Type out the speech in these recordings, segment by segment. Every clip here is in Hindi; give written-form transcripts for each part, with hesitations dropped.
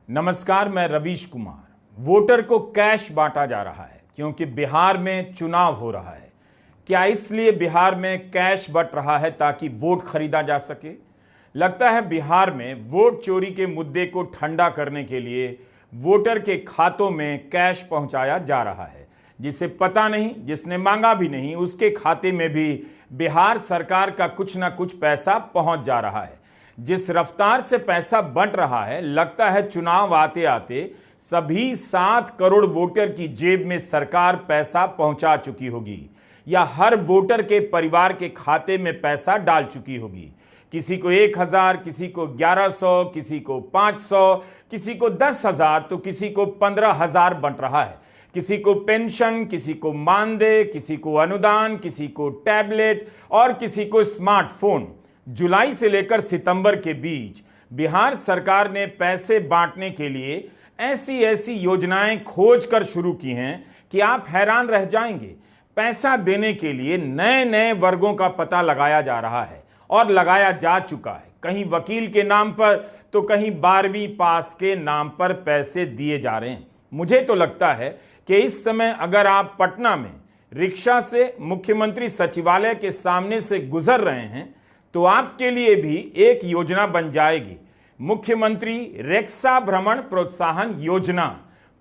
नमस्कार, मैं रवीश कुमार। वोटर को कैश बांटा जा रहा है क्योंकि बिहार में चुनाव हो रहा है। क्या इसलिए बिहार में कैश बंट रहा है ताकि वोट खरीदा जा सके? लगता है बिहार में वोट चोरी के मुद्दे को ठंडा करने के लिए वोटर के खातों में कैश पहुंचाया जा रहा है। जिसे पता नहीं, जिसने मांगा भी नहीं, उसके खाते में भी बिहार सरकार का कुछ ना कुछ पैसा पहुंच जा रहा है। जिस रफ्तार से पैसा बंट रहा है, लगता है चुनाव आते आते सभी 7 करोड़ वोटर की जेब में सरकार पैसा पहुंचा चुकी होगी या हर वोटर के परिवार के खाते में पैसा डाल चुकी होगी। किसी को 1000, किसी को 1100, किसी को 500, किसी को 10,000 तो किसी को 15,000 बंट रहा है। किसी को पेंशन, किसी को मानदेय, किसी को अनुदान, किसी को टैबलेट और किसी को स्मार्टफोन। जुलाई से लेकर सितंबर के बीच बिहार सरकार ने पैसे बांटने के लिए ऐसी ऐसी योजनाएं खोज कर शुरू की हैं कि आप हैरान रह जाएंगे। पैसा देने के लिए नए नए वर्गों का पता लगाया जा रहा है और लगाया जा चुका है। कहीं वकील के नाम पर तो कहीं 12वीं पास के नाम पर पैसे दिए जा रहे हैं। मुझे तो लगता है कि इस समय अगर आप पटना में रिक्शा से मुख्यमंत्री सचिवालय के सामने से गुजर रहे हैं तो आपके लिए भी एक योजना बन जाएगी, मुख्यमंत्री रिक्शा भ्रमण प्रोत्साहन योजना।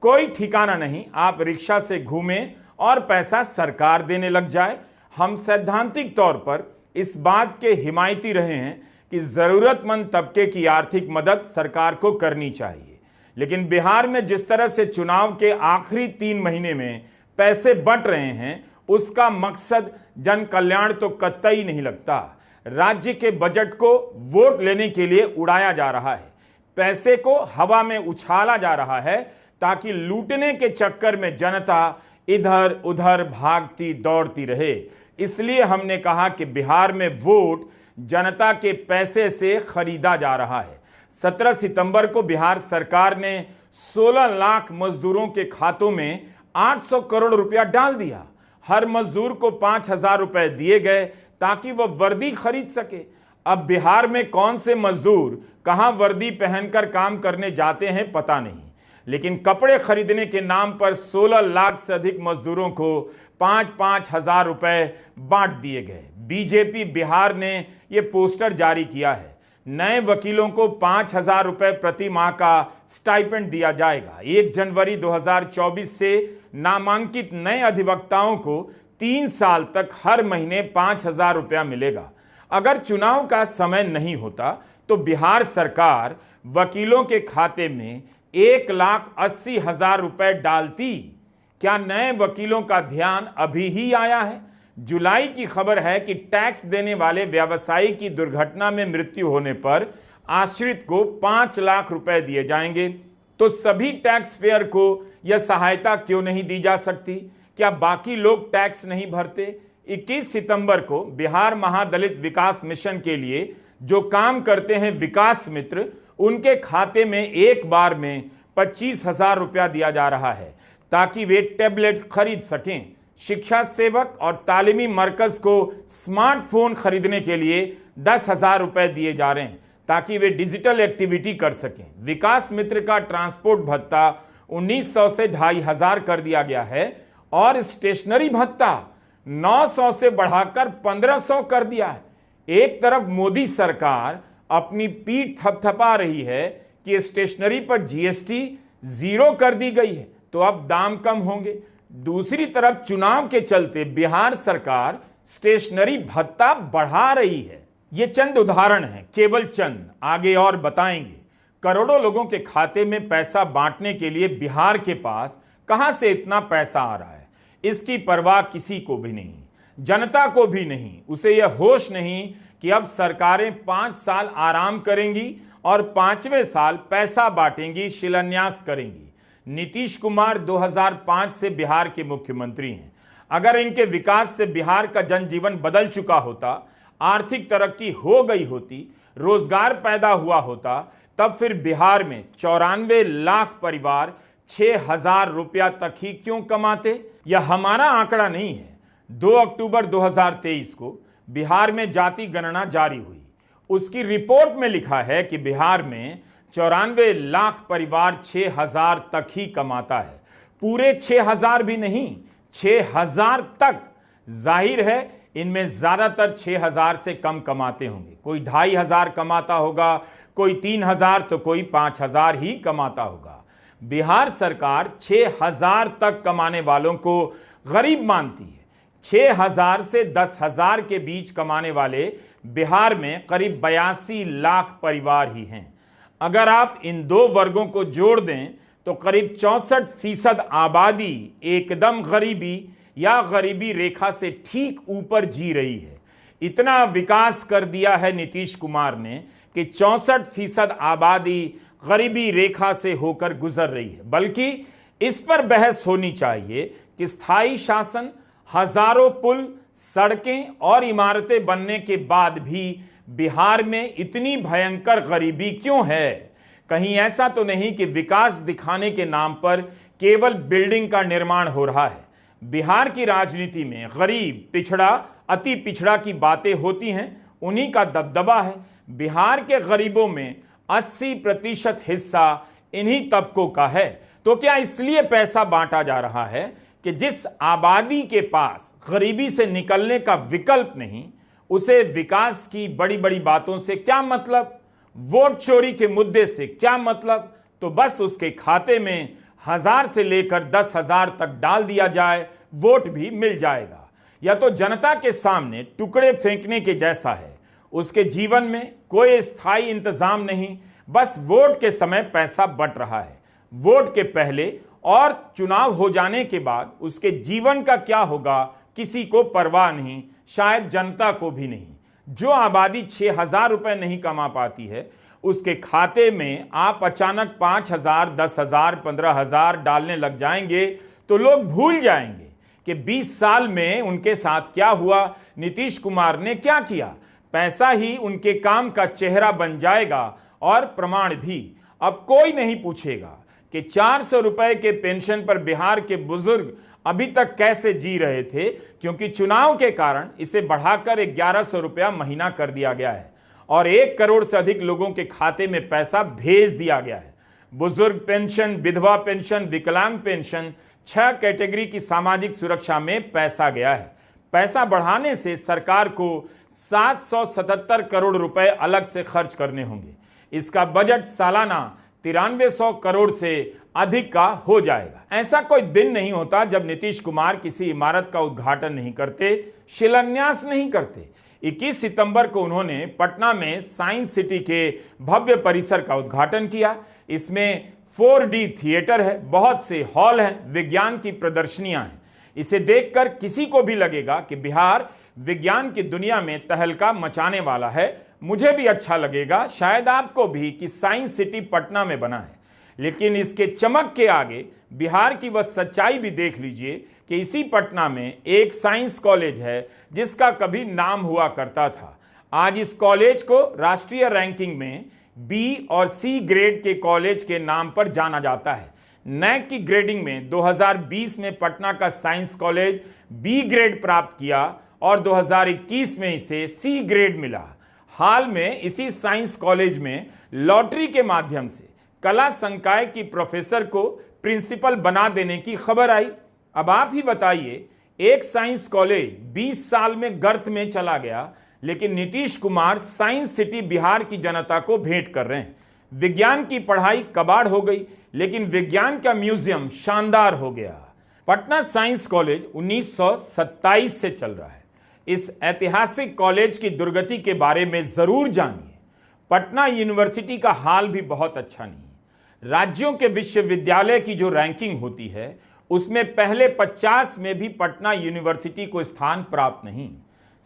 कोई ठिकाना नहीं, आप रिक्शा से घूमें और पैसा सरकार देने लग जाए। हम सैद्धांतिक तौर पर इस बात के हिमायती रहे हैं कि जरूरतमंद तबके की आर्थिक मदद सरकार को करनी चाहिए, लेकिन बिहार में जिस तरह से चुनाव के आखिरी 3 महीने में पैसे बंट रहे हैं, उसका मकसद जन कल्याण तो कतई नहीं लगता। राज्य के बजट को वोट लेने के लिए उड़ाया जा रहा है, पैसे को हवा में उछाला जा रहा है ताकि लूटने के चक्कर में जनता इधर उधर भागती दौड़ती रहे। इसलिए हमने कहा कि बिहार में वोट जनता के पैसे से खरीदा जा रहा है। 17 सितंबर को बिहार सरकार ने 16 लाख मजदूरों के खातों में 800 करोड़ रुपया डाल दिया। हर मजदूर को 5,000 रुपए दिए गए ताकि वह वर्दी खरीद सके। अब बिहार में कौन से मजदूर कहां वर्दी पहनकर काम करने जाते हैं पता नहीं, लेकिन कपड़े खरीदने के नाम पर 16 लाख से अधिक मजदूरों को 5-5 हजार रुपए बांट दिए गए। बीजेपी बिहार ने यह पोस्टर जारी किया है। नए वकीलों को 5,000 रुपए प्रति माह का स्टाइपेंड दिया जाएगा। 1 जनवरी 2024 से नामांकित नए अधिवक्ताओं को 3 साल तक हर महीने 5,000 रुपया मिलेगा। अगर चुनाव का समय नहीं होता तो बिहार सरकार वकीलों के खाते में 1,80,000 रुपए डालती। क्या नए वकीलों का ध्यान अभी ही आया है? जुलाई की खबर है कि टैक्स देने वाले व्यवसायी की दुर्घटना में मृत्यु होने पर आश्रित को 5 लाख रुपए दिए जाएंगे। तो सभी टैक्स पेयर को यह सहायता क्यों नहीं दी जा सकती? क्या बाकी लोग टैक्स नहीं भरते? 21 सितंबर को बिहार महादलित विकास मिशन के लिए जो काम करते हैं विकास मित्र, उनके खाते में एक बार में 25,000 रुपया दिया जा रहा है ताकि वे टैबलेट खरीद सकें। शिक्षा सेवक और तालीमी मरकज को स्मार्टफोन खरीदने के लिए 10,000 रुपए दिए जा रहे हैं ताकि वे डिजिटल एक्टिविटी कर सकें। विकास मित्र का ट्रांसपोर्ट भत्ता 1900 से 2,500 कर दिया गया है और स्टेशनरी भत्ता 900 से बढ़ाकर 1,500 कर दिया है। एक तरफ मोदी सरकार अपनी पीठ थपथपा रही है कि स्टेशनरी पर जीएसटी 0 कर दी गई है तो अब दाम कम होंगे। दूसरी तरफ चुनाव के चलते बिहार सरकार स्टेशनरी भत्ता बढ़ा रही है। ये चंद उदाहरण हैं, केवल चंद, आगे और बताएंगे। करोड़ों लोगों के खाते में पैसा बांटने के लिए बिहार के पास कहां से इतना पैसा आ रहा है, इसकी परवाह किसी को भी नहीं, जनता को भी नहीं। उसे यह होश नहीं कि अब सरकारें 5 साल आराम करेंगी और 5वें साल पैसा बांटेंगी, शिलान्यास करेंगी। नीतीश कुमार 2005 से बिहार के मुख्यमंत्री हैं। अगर इनके विकास से बिहार का जनजीवन बदल चुका होता, आर्थिक तरक्की हो गई होती, रोजगार पैदा हुआ होता, तब फिर बिहार में 94 लाख परिवार 6,000 रुपया तक ही क्यों कमाते? यह हमारा आंकड़ा नहीं है। 2 अक्टूबर 2023 को बिहार में जाति गणना जारी हुई। उसकी रिपोर्ट में लिखा है कि बिहार में 94 लाख परिवार 6,000 तक ही कमाता है। पूरे 6,000 भी नहीं, 6,000 तक। जाहिर है इनमें ज्यादातर 6,000 से कम कमाते होंगे। कोई 2,500 कमाता होगा, कोई 3,000 तो कोई 5,000 ही कमाता होगा। बिहार सरकार 6,000 तक कमाने वालों को गरीब मानती है। 6,000 से 10,000 के बीच कमाने वाले बिहार में करीब 82 लाख परिवार ही हैं। अगर आप इन दो वर्गों को जोड़ दें तो करीब 64% आबादी एकदम गरीबी या गरीबी रेखा से ठीक ऊपर जी रही है। इतना विकास कर दिया है नीतीश कुमार ने कि 64% आबादी गरीबी रेखा से होकर गुजर रही है। बल्कि इस पर बहस होनी चाहिए कि स्थायी शासन, हजारों पुल, सड़कें और इमारतें बनने के बाद भी बिहार में इतनी भयंकर गरीबी क्यों है। कहीं ऐसा तो नहीं कि विकास दिखाने के नाम पर केवल बिल्डिंग का निर्माण हो रहा है। बिहार की राजनीति में गरीब, पिछड़ा, अति पिछड़ा की बातें होती हैं, उन्हीं का दबदबा है। बिहार के गरीबों में 80% हिस्सा इन्हीं तबकों का है। तो क्या इसलिए पैसा बांटा जा रहा है कि जिस आबादी के पास गरीबी से निकलने का विकल्प नहीं, उसे विकास की बड़ी बड़ी बातों से क्या मतलब, वोट चोरी के मुद्दे से क्या मतलब, तो बस उसके खाते में 1,000 से लेकर 10,000 तक डाल दिया जाए, वोट भी मिल जाएगा। यह तो जनता के सामने टुकड़े फेंकने के जैसा है। उसके जीवन में कोई स्थायी इंतजाम नहीं, बस वोट के समय पैसा बट रहा है। वोट के पहले और चुनाव हो जाने के बाद उसके जीवन का क्या होगा किसी को परवाह नहीं, शायद जनता को भी नहीं। जो आबादी 6,000 रुपए नहीं कमा पाती है, उसके खाते में आप अचानक 5,000, 10,000, 15,000 डालने लग जाएंगे तो लोग भूल जाएंगे कि 20 साल में उनके साथ क्या हुआ, नीतीश कुमार ने क्या किया। पैसा ही उनके काम का चेहरा बन जाएगा और प्रमाण भी। अब कोई नहीं पूछेगा कि 400 रुपए के पेंशन पर बिहार के बुजुर्ग अभी तक कैसे जी रहे थे, क्योंकि चुनाव के कारण इसे बढ़ाकर 1,100 रुपया महीना कर दिया गया है और 1 करोड़ से अधिक लोगों के खाते में पैसा भेज दिया गया है। बुजुर्ग पेंशन, विधवा पेंशन, विकलांग पेंशन, 6 कैटेगरी की सामाजिक सुरक्षा में पैसा गया है। पैसा बढ़ाने से सरकार को 777 करोड़ रुपए अलग से खर्च करने होंगे। इसका बजट सालाना 9300 करोड़ से अधिक का हो जाएगा। ऐसा कोई दिन नहीं होता जब नीतीश कुमार किसी इमारत का उद्घाटन नहीं करते, शिलान्यास नहीं करते। 21 सितंबर को उन्होंने पटना में साइंस सिटी के भव्य परिसर का उद्घाटन किया। इसमें 4D थिएटर है, बहुत से हॉल हैं, विज्ञान की प्रदर्शनियां हैं। इसे देखकर किसी को भी लगेगा कि बिहार विज्ञान की दुनिया में तहलका मचाने वाला है। मुझे भी अच्छा लगेगा, शायद आपको भी, कि साइंस सिटी पटना में बना है। लेकिन इसके चमक के आगे बिहार की वह सच्चाई भी देख लीजिए कि इसी पटना में एक साइंस कॉलेज है जिसका कभी नाम हुआ करता था। आज इस कॉलेज को राष्ट्रीय रैंकिंग में B और C ग्रेड के कॉलेज के नाम पर जाना जाता है। नैक की ग्रेडिंग में 2020 में पटना का साइंस कॉलेज B ग्रेड प्राप्त किया और 2021 में इसे C ग्रेड मिला। हाल में इसी साइंस कॉलेज में लॉटरी के माध्यम से कला संकाय की प्रोफेसर को प्रिंसिपल बना देने की खबर आई। अब आप ही बताइए, एक साइंस कॉलेज 20 साल में गर्त में चला गया, लेकिन नीतीश कुमार साइंस सिटी बिहार की जनता को भेंट कर रहे हैं। विज्ञान की पढ़ाई कबाड़ हो गई, लेकिन विज्ञान का म्यूजियम शानदार हो गया। पटना साइंस कॉलेज 1927 से चल रहा है। इस ऐतिहासिक कॉलेज की दुर्गति के बारे में जरूर जानिए। पटना यूनिवर्सिटी का हाल भी बहुत अच्छा नहीं। राज्यों के विश्वविद्यालय की जो रैंकिंग होती है, उसमें पहले 50 में भी पटना यूनिवर्सिटी को स्थान प्राप्त नहीं।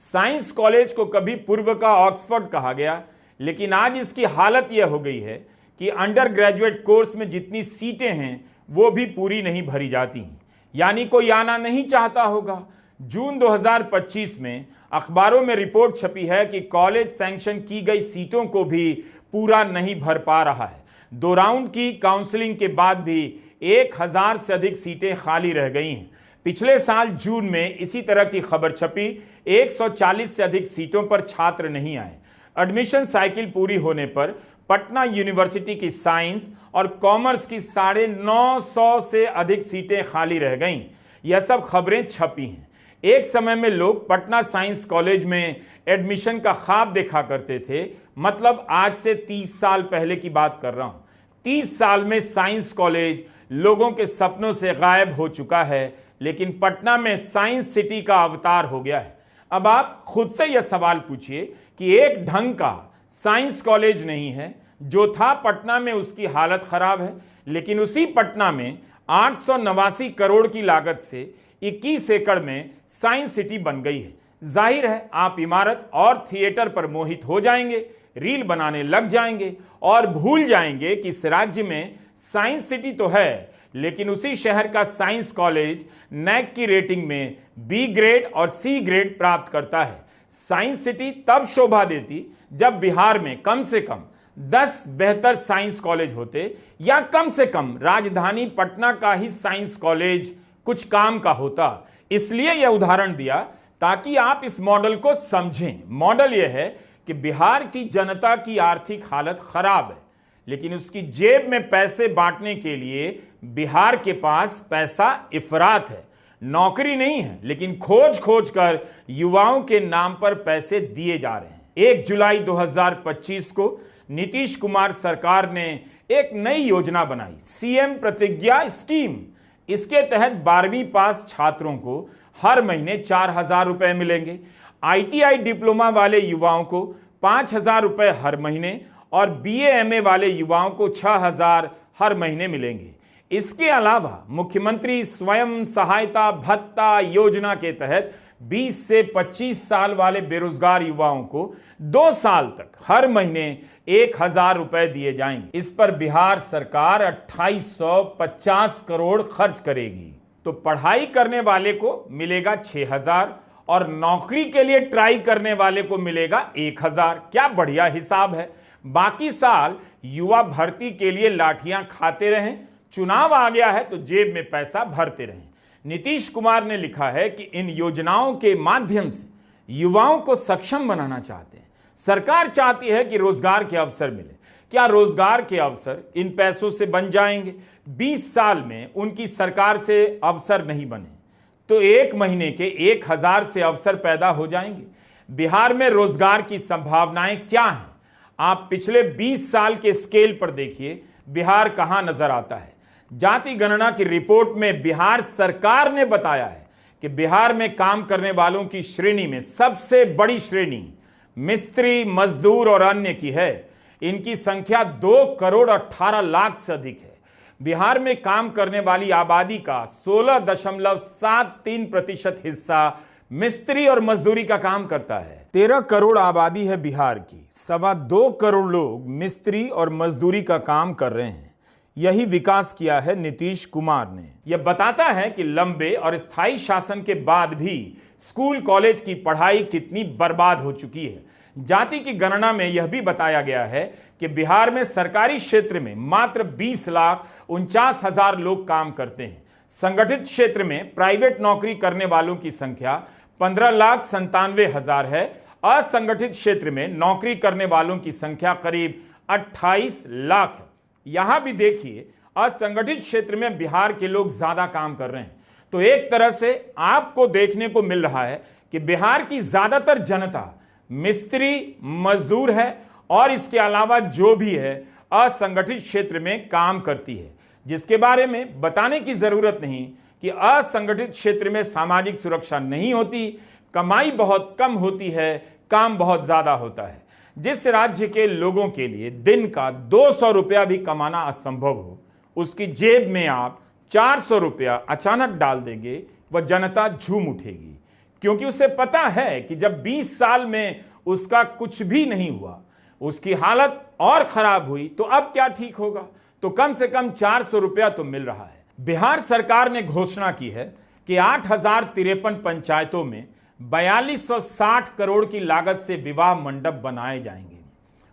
साइंस कॉलेज को कभी पूर्व का ऑक्सफोर्ड कहा गया, लेकिन आज इसकी हालत यह हो गई है कि अंडर ग्रेजुएट कोर्स में जितनी सीटें हैं वो भी पूरी नहीं भरी जाती हैं, यानी कोई आना नहीं चाहता होगा। जून 2025 में अखबारों में रिपोर्ट छपी है कि कॉलेज सैंक्शन की गई सीटों को भी पूरा नहीं भर पा रहा है। 2 राउंड की काउंसलिंग के बाद भी 1,000 से अधिक सीटें खाली रह गई हैं। पिछले साल जून में इसी तरह की खबर छपी, 140 से अधिक सीटों पर छात्र नहीं आए। एडमिशन साइकिल पूरी होने पर पटना यूनिवर्सिटी की साइंस और कॉमर्स की 950 से अधिक सीटें खाली रह गईं। यह सब खबरें छपी हैं। एक समय में लोग पटना साइंस कॉलेज में एडमिशन का ख्वाब देखा करते थे। मतलब आज से 30 साल पहले की बात कर रहा हूं। 30 साल में साइंस कॉलेज लोगों के सपनों से गायब हो चुका है, लेकिन पटना में साइंस सिटी का अवतार हो गया है। अब आप खुद से यह सवाल पूछिए कि एक ढंग का साइंस कॉलेज नहीं है, जो था पटना में उसकी हालत खराब है, लेकिन उसी पटना में 889 करोड़ की लागत से 21 एकड़ में साइंस सिटी बन गई है। जाहिर है आप इमारत और थिएटर पर मोहित हो जाएंगे, रील बनाने लग जाएंगे और भूल जाएंगे कि इस राज्य में साइंस सिटी तो है, लेकिन उसी शहर का साइंस कॉलेज नैक की रेटिंग में बी ग्रेड और सी ग्रेड प्राप्त करता है। साइंस सिटी तब शोभा देती जब बिहार में कम से कम 10 बेहतर साइंस कॉलेज होते, या कम से कम राजधानी पटना का ही साइंस कॉलेज कुछ काम का होता। इसलिए यह उदाहरण दिया ताकि आप इस मॉडल को समझें। मॉडल यह है कि बिहार की जनता की आर्थिक हालत खराब है, लेकिन उसकी जेब में पैसे बांटने के लिए बिहार के पास पैसा इफरात है। नौकरी नहीं है, लेकिन खोज खोज कर युवाओं के नाम पर पैसे दिए जा रहे हैं। 1 जुलाई 2025 को नीतीश कुमार सरकार ने एक नई योजना बनाई, सीएम प्रतिज्ञा स्कीम। इसके तहत 12वीं पास छात्रों को हर महीने 4,000 रुपए मिलेंगे। आईटीआई डिप्लोमा वाले युवाओं को 5,000 रुपए हर महीने और बीए एमए वाले युवाओं को 6,000 हर महीने मिलेंगे। इसके अलावा मुख्यमंत्री स्वयं सहायता भत्ता योजना के तहत 20 से 25 साल वाले बेरोजगार युवाओं को 2 साल तक हर महीने 1,000 रुपए दिए जाएंगे। इस पर बिहार सरकार 2850 करोड़ खर्च करेगी। तो पढ़ाई करने वाले को मिलेगा 6,000 और नौकरी के लिए ट्राई करने वाले को मिलेगा 1,000। क्या बढ़िया हिसाब है। बाकी साल युवा भर्ती के लिए लाठियां खाते रहें, चुनाव आ गया है तो जेब में पैसा भरते रहें। नीतीश कुमार ने लिखा है कि इन योजनाओं के माध्यम से युवाओं को सक्षम बनाना चाहते हैं। सरकार चाहती है कि रोजगार के अवसर मिले। क्या रोजगार के अवसर इन पैसों से बन जाएंगे? 20 साल में उनकी सरकार से अवसर नहीं बने तो एक महीने के 1,000 से अवसर पैदा हो जाएंगे। बिहार में रोजगार की संभावनाएं क्या हैं? आप पिछले 20 साल के स्केल पर देखिए बिहार कहां नजर आता है। जाति गणना की रिपोर्ट में बिहार सरकार ने बताया है कि बिहार में काम करने वालों की श्रेणी में सबसे बड़ी श्रेणी मिस्त्री, मजदूर और अन्य की है। इनकी संख्या 2 करोड़ 18 लाख से अधिक है। बिहार में काम करने वाली आबादी का 16.73% हिस्सा मिस्त्री और मजदूरी का काम करता है। 13 करोड़ आबादी है बिहार की, 2.25 करोड़ लोग मिस्त्री और मजदूरी का काम कर रहे हैं। यही विकास किया है नीतीश कुमार ने। यह बताता है कि लंबे और स्थायी शासन के बाद भी स्कूल कॉलेज की पढ़ाई कितनी बर्बाद हो चुकी है। जाति की गणना में यह भी बताया गया है कि बिहार में सरकारी क्षेत्र में मात्र 20,49,000 लोग काम करते हैं। संगठित क्षेत्र में प्राइवेट नौकरी करने वालों की संख्या 15,97,000 है। असंगठित क्षेत्र में नौकरी करने वालों की संख्या करीब 28 लाख है। यहां भी देखिए असंगठित क्षेत्र में बिहार के लोग ज्यादा काम कर रहे हैं। तो एक तरह से आपको देखने को मिल रहा है कि बिहार की ज्यादातर जनता मिस्त्री, मजदूर है और इसके अलावा जो भी है असंगठित क्षेत्र में काम करती है, जिसके बारे में बताने की जरूरत नहीं कि असंगठित क्षेत्र में सामाजिक सुरक्षा नहीं होती, कमाई बहुत कम होती है, काम बहुत ज्यादा होता है। जिस राज्य के लोगों के लिए दिन का 200 रुपया भी कमाना असंभव हो, उसकी जेब में आप 400 रुपया अचानक डाल देंगे, वह जनता झूम उठेगी, क्योंकि उसे पता है कि जब 20 साल में उसका कुछ भी नहीं हुआ, उसकी हालत और खराब हुई, तो अब क्या ठीक होगा। तो कम से कम 400 रुपया तो मिल रहा है। बिहार सरकार ने घोषणा की है कि 8,053 पंचायतों में 4,260 करोड़ की लागत से विवाह मंडप बनाए जाएंगे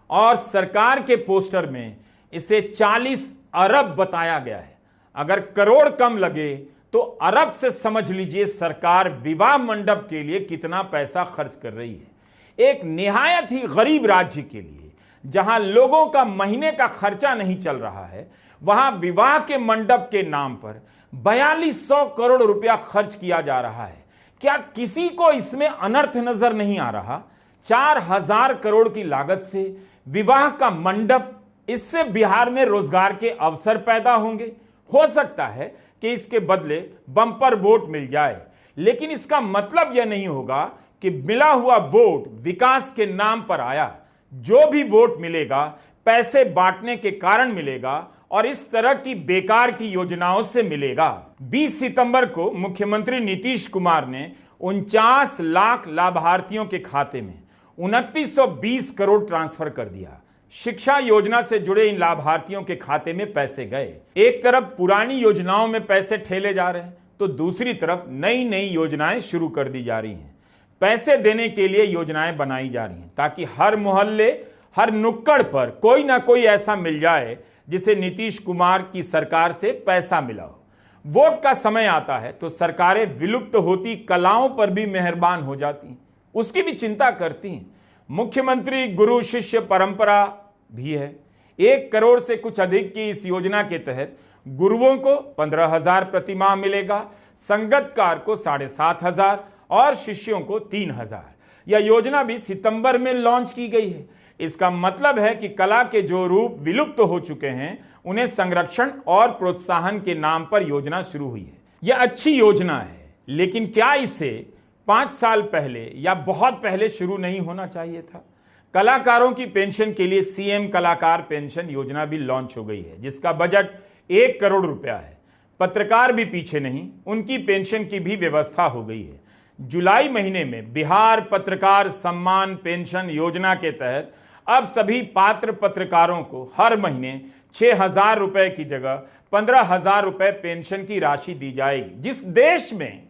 और सरकार के पोस्टर में इसे 40 अरब बताया गया है। अगर करोड़ कम लगे तो अरब से समझ लीजिए सरकार विवाह मंडप के लिए कितना पैसा खर्च कर रही है। एक निहायत ही गरीब राज्य के लिए, जहां लोगों का महीने का खर्चा नहीं चल रहा है, वहां विवाह के मंडप के नाम पर 4200 करोड़ रुपया खर्च किया जा रहा है। क्या किसी को इसमें अनर्थ नजर नहीं आ रहा? 4000 करोड़ की लागत से विवाह का मंडप, इससे बिहार में रोजगार के अवसर पैदा होंगे। हो सकता है कि इसके बदले बम्पर वोट मिल जाए, लेकिन इसका मतलब यह नहीं होगा कि मिला हुआ वोट विकास के नाम पर आया। जो भी वोट मिलेगा पैसे बांटने के कारण मिलेगा और इस तरह की बेकार की योजनाओं से मिलेगा। 20 सितंबर को मुख्यमंत्री नीतीश कुमार ने 49 लाख लाभार्थियों के खाते में 2920 करोड़ ट्रांसफर कर दिया। शिक्षा योजना से जुड़े इन लाभार्थियों के खाते में पैसे गए। एक तरफ पुरानी योजनाओं में पैसे ठेले जा रहे हैं, तो दूसरी तरफ नई नई योजनाएं शुरू कर दी जा रही हैं। पैसे देने के लिए योजनाएं बनाई जा रही हैं ताकि हर मोहल्ले, हर नुक्कड़ पर कोई ना कोई ऐसा मिल जाए जिसे नीतीश कुमार की सरकार से पैसा मिला हो। वोट का समय आता है तो सरकारें विलुप्त होती कलाओं पर भी मेहरबान हो जाती हैं, उसकी भी चिंता करती हैं। मुख्यमंत्री गुरु शिष्य परंपरा भी है। 1 करोड़ से कुछ अधिक की इस योजना के तहत गुरुओं को 15,000 प्रतिमाह मिलेगा, संगतकार को 7,500 और शिष्यों को 3,000। यह योजना भी सितंबर में लॉन्च की गई है। इसका मतलब है कि कला के जो रूप विलुप्त हो चुके हैं, उन्हें संरक्षण और प्रोत्साहन के नाम पर योजना शुरू हुई है। यह अच्छी योजना है, लेकिन क्या इसे 5 साल पहले या बहुत पहले शुरू नहीं होना चाहिए था? कलाकारों की पेंशन के लिए सीएम कलाकार पेंशन योजना भी लॉन्च हो गई है, जिसका बजट 1 करोड़ रुपया है। पत्रकार भी पीछे नहीं, उनकी पेंशन की भी व्यवस्था हो गई है। जुलाई महीने में बिहार पत्रकार सम्मान पेंशन योजना के तहत अब सभी पात्र पत्रकारों को हर महीने 6,000 रुपए की जगह 15,000 रुपए पेंशन की राशि दी जाएगी। जिस देश में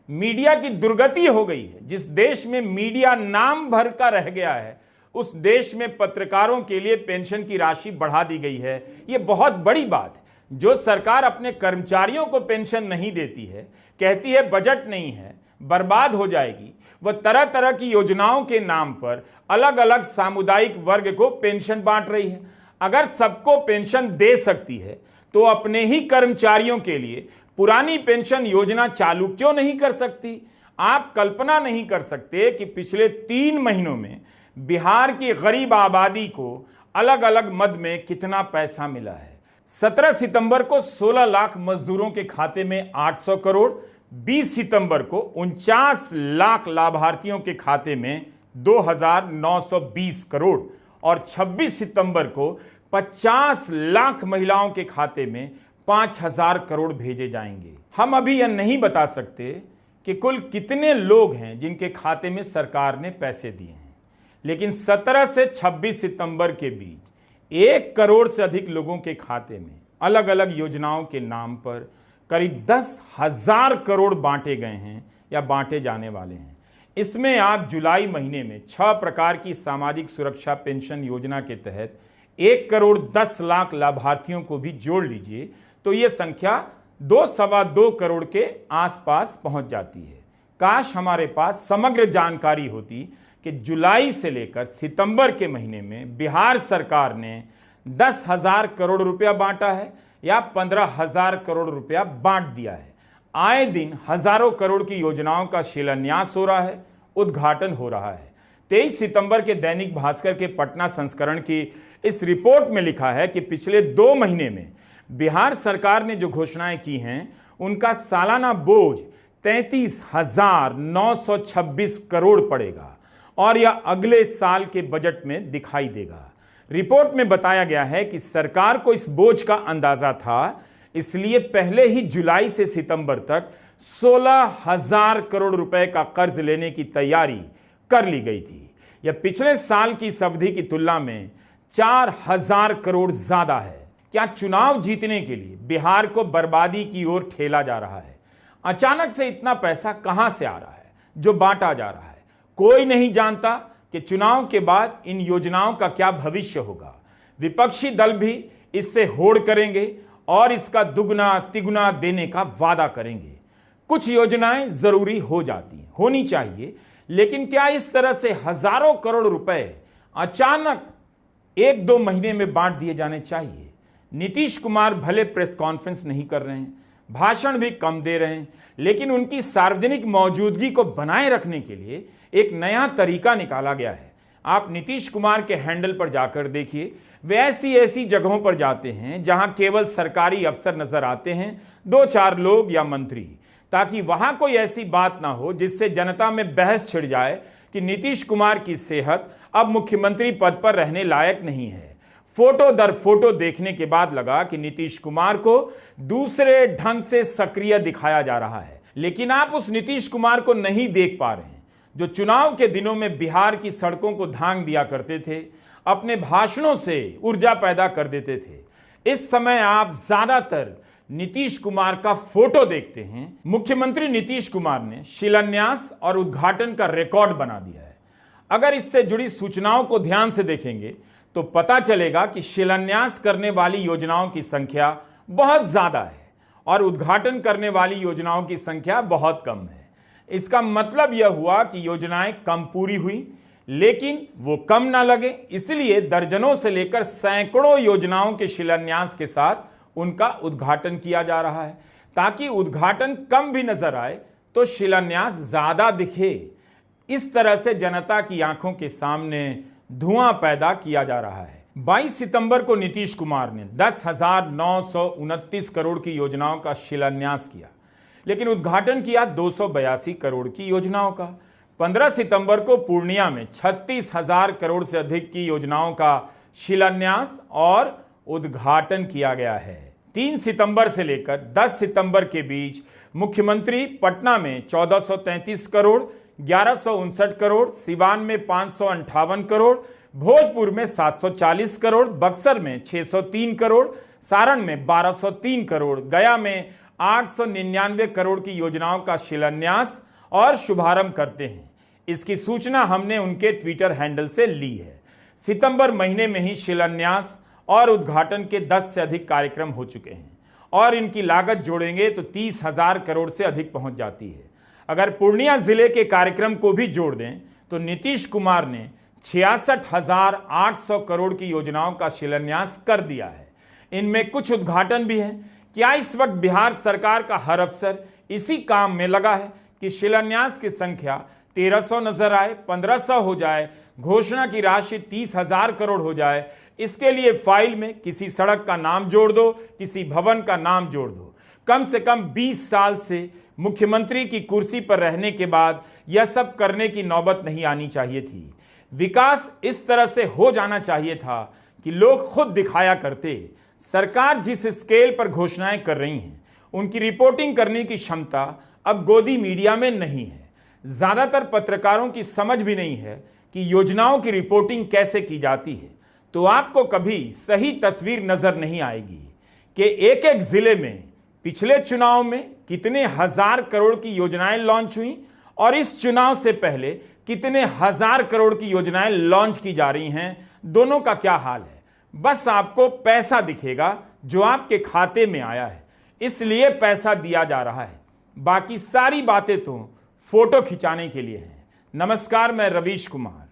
मीडिया की दुर्गति हो गई है, जिस देश में मीडिया नाम भर का रह गया है, उस देश में पत्रकारों के लिए पेंशन की राशि बढ़ा दी गई है। यह बहुत बड़ी बात है। जो सरकार अपने कर्मचारियों को पेंशन नहीं देती है, कहती है बजट नहीं है, बर्बाद हो जाएगी, वह तरह तरह की योजनाओं के नाम पर अलग अलग सामुदायिक वर्ग को पेंशन बांट रही है। अगर सबको पेंशन दे सकती है तो अपने ही कर्मचारियों के लिए पुरानी पेंशन योजना चालू क्यों नहीं कर सकती? आप कल्पना नहीं कर सकते कि पिछले 3 महीनों में बिहार की गरीब आबादी को अलग अलग मद में कितना पैसा मिला है। 17 सितंबर को 16 लाख मजदूरों के खाते में 800 करोड़, 20 सितंबर को 49 लाख लाभार्थियों के खाते में 2,920 करोड़ और 26 सितंबर को 50 लाख महिलाओं के खाते में 5,000 करोड़ भेजे जाएंगे। हम अभी यह नहीं बता सकते कि कुल कितने लोग हैं जिनके खाते में सरकार ने पैसे दिए हैं, लेकिन 17 से 26 सितंबर के बीच 1 करोड़ से अधिक लोगों के खाते में अलग अलग योजनाओं के नाम पर करीब 10,000 करोड़ बांटे गए हैं या बांटे जाने वाले हैं। इसमें आप जुलाई महीने में 6 प्रकार की सामाजिक सुरक्षा पेंशन योजना के तहत 1 करोड़ 10 लाख लाभार्थियों को भी जोड़ लीजिए तो यह संख्या 2-2.25 करोड़ के आसपास पहुंच जाती है। काश हमारे पास समग्र जानकारी होती कि जुलाई से लेकर सितंबर के महीने में बिहार सरकार ने 10,000 करोड़ रुपया बांटा है या 15,000 करोड़ रुपया बांट दिया है। आए दिन हजारों करोड़ की योजनाओं का शिलान्यास हो रहा है, उद्घाटन हो रहा है। 23 सितंबर के दैनिक भास्कर के पटना संस्करण की इस रिपोर्ट में लिखा है कि पिछले 2 महीने में बिहार सरकार ने जो घोषणाएं की हैं, उनका सालाना बोझ 33,926 करोड़ पड़ेगा और यह अगले साल के बजट में दिखाई देगा। रिपोर्ट में बताया गया है कि सरकार को इस बोझ का अंदाजा था, इसलिए पहले ही जुलाई से सितंबर तक 16,000 करोड़ रुपए का कर्ज लेने की तैयारी कर ली गई थी। यह पिछले साल की इस अवधि की तुलना में 4,000 करोड़ ज्यादा है। क्या चुनाव जीतने के लिए बिहार को बर्बादी की ओर ठेला जा रहा है? अचानक से इतना पैसा कहां से आ रहा है जो बांटा जा रहा है? कोई नहीं जानता कि चुनाव के बाद इन योजनाओं का क्या भविष्य होगा। विपक्षी दल भी इससे होड़ करेंगे और इसका दुगना तिगुना देने का वादा करेंगे। कुछ योजनाएं जरूरी हो जाती हैं, होनी चाहिए, लेकिन क्या इस तरह से हजारों करोड़ रुपए अचानक एक दो महीने में बांट दिए जाने चाहिए। नीतीश कुमार भले प्रेस कॉन्फ्रेंस नहीं कर रहे हैं, भाषण भी कम दे रहे हैं, लेकिन उनकी सार्वजनिक मौजूदगी को बनाए रखने के लिए एक नया तरीका निकाला गया है। आप नीतीश कुमार के हैंडल पर जाकर देखिए, वे ऐसी ऐसी जगहों पर जाते हैं जहां केवल सरकारी अफसर नजर आते हैं, दो चार लोग या मंत्री, ताकि वहां कोई ऐसी बात ना हो जिससे जनता में बहस छिड़ जाए कि नीतीश कुमार की सेहत अब मुख्यमंत्री पद पर रहने लायक नहीं है। फोटो दर फोटो देखने के बाद लगा कि नीतीश कुमार को दूसरे ढंग से सक्रिय दिखाया जा रहा है, लेकिन आप उस नीतीश कुमार को नहीं देख पा रहे हैं जो चुनाव के दिनों में बिहार की सड़कों को धांग दिया करते थे, अपने भाषणों से ऊर्जा पैदा कर देते थे। इस समय आप ज्यादातर नीतीश कुमार का फोटो देखते हैं। मुख्यमंत्री नीतीश कुमार ने शिलान्यास और उद्घाटन का रिकॉर्ड बना दिया है। अगर इससे जुड़ी सूचनाओं को ध्यान से देखेंगे तो पता चलेगा कि शिलान्यास करने वाली योजनाओं की संख्या बहुत ज्यादा है और उद्घाटन करने वाली योजनाओं की संख्या बहुत कम है। इसका मतलब यह हुआ कि योजनाएं कम पूरी हुई, लेकिन वो कम ना लगे, इसलिए दर्जनों से लेकर सैकड़ों योजनाओं के शिलान्यास के साथ उनका उद्घाटन किया जा रहा है, ताकि उद्घाटन कम भी नजर आए तो शिलान्यास ज्यादा दिखे। इस तरह से जनता की आंखों के सामने धुआं पैदा किया जा रहा है। 22 सितंबर को नीतीश कुमार ने 10,929 करोड़ की योजनाओं का शिलान्यास किया, लेकिन उद्घाटन किया 282 करोड़ की योजनाओं का। 15 सितंबर को पूर्णिया में 36,000 करोड़ से अधिक की योजनाओं का शिलान्यास और उद्घाटन किया गया है। 3 सितंबर से लेकर 10 सितंबर के बीच मुख्यमंत्री पटना में 1433 करोड़, 1159 करोड़, सिवान में 558 करोड़, भोजपुर में 740 करोड़, बक्सर में 603 करोड़, सारण में 1203 करोड़, गया में 899 करोड़ की योजनाओं का शिलान्यास और शुभारंभ करते हैं। इसकी सूचना हमने उनके ट्विटर हैंडल से ली है। सितंबर महीने में ही शिलान्यास और उद्घाटन के 10 से अधिक कार्यक्रम हो चुके हैं और इनकी लागत जोड़ेंगे तो 30,000 करोड़ से अधिक पहुंच जाती है। अगर पूर्णिया जिले के कार्यक्रम को भी जोड़ दें तो नीतीश कुमार ने 66,800 करोड़ की योजनाओं का शिलान्यास कर दिया है। इनमें कुछ उद्घाटन भी है। क्या इस वक्त बिहार सरकार का हर अफसर इसी काम में लगा है कि शिलान्यास की संख्या 1300 नजर आए, 1500 हो जाए, घोषणा की राशि 30,000 करोड़ हो जाए? इसके लिए फाइल में किसी सड़क का नाम जोड़ दो, किसी भवन का नाम जोड़ दो। कम से कम 20 साल से मुख्यमंत्री की कुर्सी पर रहने के बाद यह सब करने की नौबत नहीं आनी चाहिए थी। विकास इस तरह से हो जाना चाहिए था कि लोग खुद दिखाया करते। सरकार जिस स्केल पर घोषणाएं कर रही हैं, उनकी रिपोर्टिंग करने की क्षमता अब गोदी मीडिया में नहीं है। ज्यादातर पत्रकारों की समझ भी नहीं है कि योजनाओं की रिपोर्टिंग कैसे की जाती है, तो आपको कभी सही तस्वीर नजर नहीं आएगी कि एक एक जिले में पिछले चुनाव में कितने हजार करोड़ की योजनाएं लॉन्च हुई और इस चुनाव से पहले कितने हजार करोड़ की योजनाएं लॉन्च की जा रही हैं, दोनों का क्या हाल है। बस आपको पैसा दिखेगा जो आपके खाते में आया है, इसलिए पैसा दिया जा रहा है। बाकी सारी बातें तो फोटो खिंचाने के लिए हैं। नमस्कार, मैं रवीश कुमार।